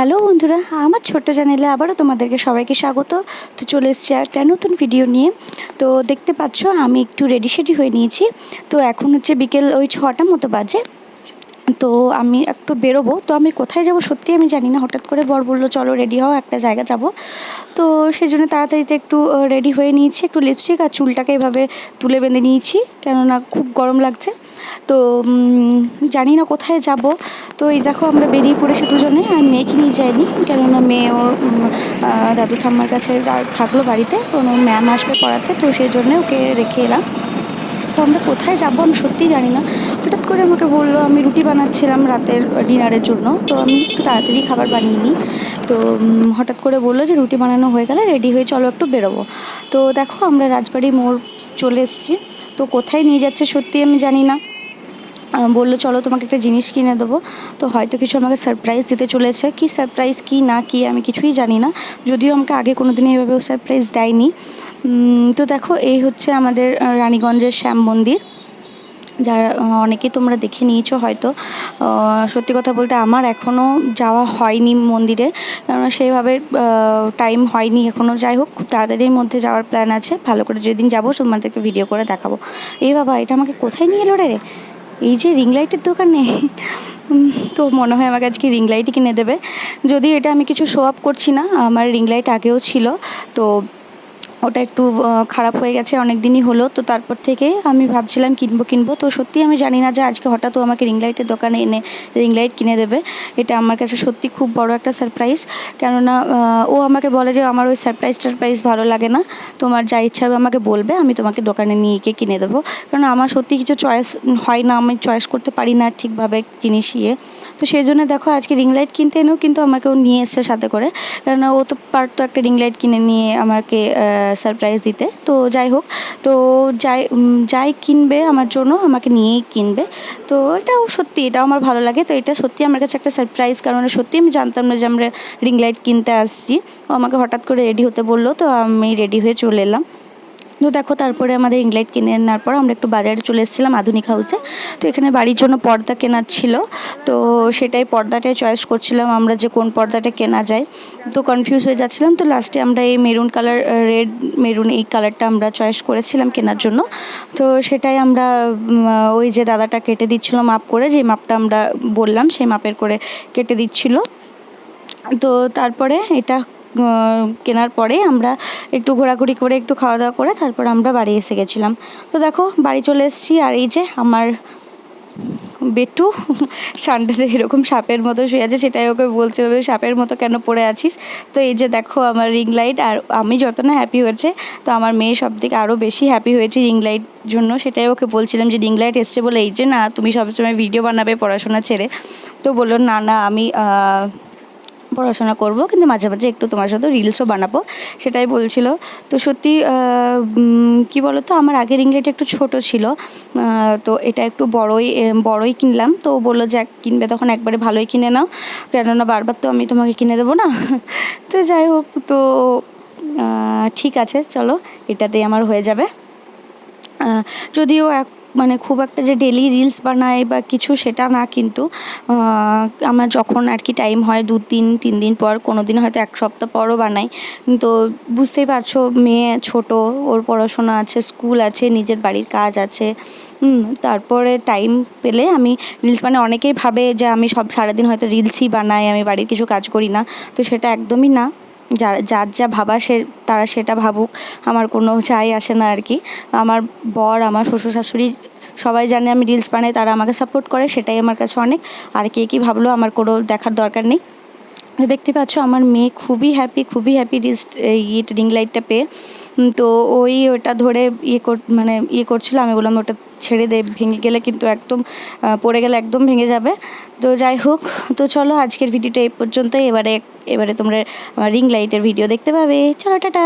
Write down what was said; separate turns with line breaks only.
Hello বন্ধুরা, আমার ছোট্ট চ্যানেলে আবারও তোমাদেরকে সবাইকে স্বাগত। তো চলে এসেছি একটা নতুন ভিডিও নিয়ে। তো দেখতে পাচ্ছ আমি একটু রেডি হয়ে নিয়েছি। তো এখন হচ্ছে বিকেল ওই 6টা মতো বাজে। তো আমি একটু বেরোবো, তো আমি কোথায় যাব সত্যি আমি জানি না। হঠাৎ করে বর বললো চলো রেডি হও, একটা জায়গা যাব। তো সেই জন্য তাড়াতাড়িতে একটু রেডি হয়ে নিয়েছি, একটু লিপস্টিক আর চুলটাকে এভাবে তুলে বেঁধে নিয়েছি, কেননা খুব গরম লাগছে। তো জানি না কোথায় যাব। তো এই দেখো আমরা বেরিয়ে পড়েছি দুজনে, আর মেয়েকে নিয়ে যাইনি, কেননা মেয়ে ওর দাদু ঠাম্মার কাছে থাকলো বাড়িতে, কোনো ম্যাম আসবে পড়াতে, তো সেই জন্য ওকে রেখে এলাম। তো আমরা কোথায় যাবো আমি সত্যিই জানি না। হঠাৎ করে আমাকে বললো, আমি রুটি বানাচ্ছিলাম রাতের ডিনারের জন্য, তো আমি একটু তাড়াতাড়ি খাবার বানিয়ে নিই। তো হঠাৎ করে বললো যে রুটি বানানো হয়ে গেলে রেডি হয়ে চলো একটু বেরোবো। তো দেখো আমরা রাজবাড়ি মোড় চলে এসেছি। তো কোথায় নিয়ে যাচ্ছে সত্যি আমি জানি না। বললো চলো তোমাকে একটা জিনিস কিনে দেবো। তো হয়তো কিছু আমাকে সারপ্রাইজ দিতে চলেছে, কি সারপ্রাইজ কি না কি আমি কিছুই জানি না। যদিও আমাকে আগে কোনো দিনই এভাবেও সারপ্রাইজ দেয়নি। তো দেখো এই হচ্ছে আমাদের রানীগঞ্জের শ্যাম মন্দির, যারা অনেকেই তোমরা দেখে নিয়েছো হয়তো। সত্যি কথা বলতে আমার এখনও যাওয়া হয়নি মন্দিরে, কেননা সেইভাবে টাইম হয়নি এখনও। যাই হোক, খুব তাড়াতাড়ির মধ্যে যাওয়ার প্ল্যান আছে, ভালো করে যেদিন যাবো তোমাদেরকে ভিডিও করে দেখাবো। এই বাবা, এটা আমাকে কোথায় নিয়ে এলো রে? এই যে রিং লাইটের দোকানে। তো মনে হয় আমাকে আজকে রিং লাইটই কিনে দেবে। যদিও এটা আমি কিছু শো আপ করছি না, আমার রিং লাইট আগেও ছিল। তো ওটা একটু খারাপ হয়ে গেছে, অনেক দিনই হলো। তো তারপর থেকে আমি ভাবছিলাম কিনবো। তো সত্যি আমি জানি না যে আজকে হঠাৎ ও আমাকে রিং লাইটের দোকানে এনে রিং লাইট কিনে দেবে। এটা আমার কাছে সত্যি খুব বড় একটা সারপ্রাইজ। কেননা ও আমাকে বলে যে আমার ওই সারপ্রাইজ ভালো লাগে না, তোমার যা ইচ্ছা হবে আমাকে বলবে, আমি তোমাকে দোকানে নিয়ে গিয়ে কিনে দেবো। কারণ আমার সত্যি কিছু চয়েস হয় না, আমি চয়েস করতে পারি না ঠিকভাবে জিনিস তো সেই জন্য দেখো আজকে রিং লাইট কিনতে এনেও কিন্তু আমাকেও নিয়ে এসছে সাথে করে, কারণ ও তো পারতো একটা রিং লাইট কিনে নিয়ে আমাকে সারপ্রাইজ দিতে। তো যাই হোক, তো যাই কিনবে আমার জন্য আমাকে নিয়েই কিনবে। তো এটাও সত্যি, এটাও আমার ভালো লাগে। তো এটা সত্যি আমার কাছে একটা সারপ্রাইজ, কারণ সত্যি আমি জানতাম না যে আমরা রিং লাইট কিনতে আসছি। ও আমাকে হঠাৎ করে রেডি হতে বললো, তো আমি রেডি হয়ে চলে এলাম। তো দেখো তারপরে আমাদের রিং লাইট কিনে আনার পর আমরা একটু বাজারে চলে এসেছিলাম আধুনিক হাউসে। তো এখানে বাড়ির জন্য পর্দা কেনার ছিল, তো সেটাই পর্দাটাই চয়েস করছিলাম আমরা, যে কোন পর্দাটা কেনা যায়। তো কনফিউজ হয়ে যাচ্ছিলাম। তো লাস্টে আমরা এই মেরুন কালার, রেড মেরুন, এই কালারটা আমরা চয়েস করেছিলাম কেনার জন্য। তো সেটাই আমরা ওই যে দাদাটা কেটে দিচ্ছিলো মাপ করে, যে মাপটা আমরা বললাম সেই মাপের করে কেটে দিচ্ছিলো। তো তারপরে এটা কেনার পরে আমরা একটু ঘোরাঘুরি করে, একটু খাওয়া দাওয়া করে তারপর আমরা বাড়ি এসে গেছিলাম। তো দেখো বাড়ি চলে এসেছি, আর এই যে আমার বেটু সানডেতে এরকম সাপের মতো শুয়ে আছে, সেটাই ওকে বলছিল সাপের মতো কেন পড়ে আছিস। তো এই যে দেখো আমার রিং লাইট, আর আমি যত না হ্যাপি হয়েছে, তো আমার মেয়ে সব থেকে আরও বেশি হ্যাপি হয়েছে রিং লাইট জন্য। সেটাই ওকে বলছিলাম যে রিং লাইট এসছে বলে, এই যে না তুমি সবসময় ভিডিও বানাবে পড়াশোনা ছেড়ে। তো বললো না আমি পড়াশোনা করব, কিন্তু মাঝে মাঝে একটু তোমার সাথে রিলসও বানাবো, সেটাই বলছিল। তো সত্যি কী বলো তো, আমার আগের রিং লাইট একটু ছোটো ছিল, তো এটা একটু বড়ই কিনলাম। তো বললো যে কিনবে তখন একবারে ভালোই কিনে নাও, কেননা বারবার তো আমি তোমাকে কিনে দেবো না। তো যাই হোক, তো ঠিক আছে চলো, এটাতেই আমার হয়ে যাবে। যদিও মানে খুব একটা যে ডেলি রিলস বানাই বা কিছু সেটা না, কিন্তু আমার যখন আর কি টাইম হয় 2-3 দিন পর, কোনো দিন হয়তো 1 সপ্তাহ পরও বানাই। তো বুঝতেই পারছো, মেয়ে ছোট, ওর পড়াশোনা আছে, স্কুল আছে, নিজের বাড়ির কাজ আছে। তারপরে টাইম পেলে আমি রিলস বানাই। অনেকেই ভাবে যে আমি সারাদিন হয়তো রিলসই বানাই, আমি বাড়ির কিছু কাজ করি না। তো সেটা একদমই না। যার যা ভাবা তারা সেটা ভাবুক, আমার কোনো চাই আসে না আর কি। আমার বর, আমার শ্বশুর শাশুড়ি সবাই জানে আমি রিলস বানাই, তারা আমাকে সাপোর্ট করে, সেটাই আমার কাছে অনেক। আর কে কী ভাবলো আমার কোনো দেখার দরকার নেই। দেখতে পাচ্ছ আমার মেয়ে খুবই হ্যাপি রিং লাইটটা পেয়ে। তো ওটা ধরে ইয়ে করছিল, আমি বললাম ওটা ছেড়ে দে, ভেঙে গেলে কিন্তু একদম পড়ে গেলে একদম ভেঙে যাবে। তো যাই হোক, তো চলো আজকের ভিডিওটা এই পর্যন্তই। এবারে তোমরা আমার রিং লাইটের ভিডিও দেখতে পাবে। চলো টাটা।